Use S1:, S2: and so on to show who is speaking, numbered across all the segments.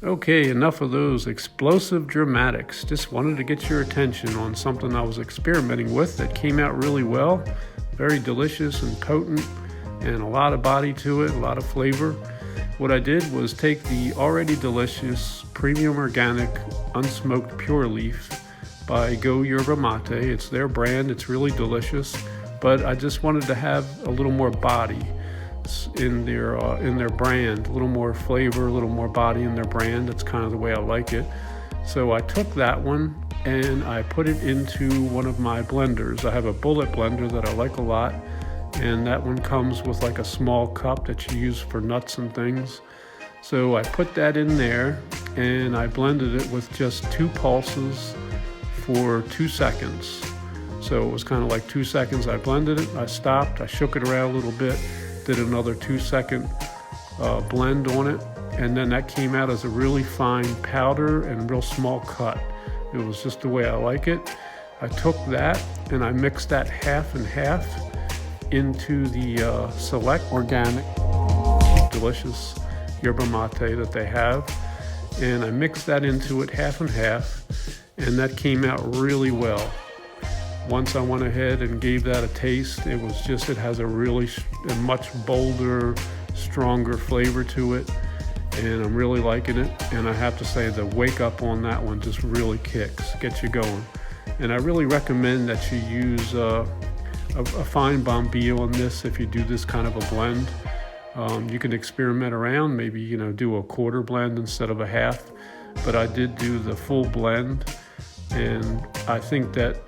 S1: Okay, enough of those explosive dramatics. Just wanted to get your attention on something I was experimenting with that came out really well. Very delicious and potent, and a lot of body to it, a lot of flavor. What I did was take the already delicious premium organic unsmoked pure leaf by Goyerbamate. It's their brand, it's really delicious, but I just wanted to have a little more body in their brand, a little more flavor, a little more body in their brand. That's kind of the way I like it. So I took that one and I put it into one of my blenders. I have a bullet blender that I like a lot, and that one comes with like a small cup that you use for nuts and things. So I put that in there and I blended it with just 2 pulses for 2 seconds. So it was kind of like 2 seconds. I blended it, I stopped, I shook it around a little bit, did another 2-second blend on it, and then that came out as a really fine powder and real small cut. It was just the way I like it. I took that and I mixed that half and half into the select organic delicious yerba mate that they have, and I mixed that into it half and half, and that came out really well. Once I went ahead and gave that a taste, it has a much bolder, stronger flavor to it, and I'm really liking it. And I have to say the wake up on that one just really gets you going. And I really recommend that you use a fine Bombillo on this if you do this kind of a blend. You can experiment around, maybe do a quarter blend instead of a half, but I did do the full blend, and I think that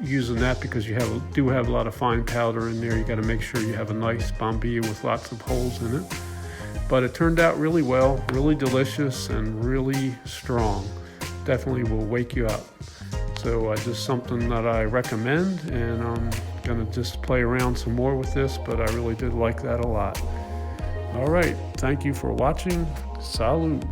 S1: using that, because you do have a lot of fine powder in there, you got to make sure you have a nice Bombillo with lots of holes in it. But it turned out really well, really delicious, and really strong. Definitely will wake you up. So just something that I recommend, and I'm gonna just play around some more with this, but I really did like that a lot. All right, thank you for watching. Salud.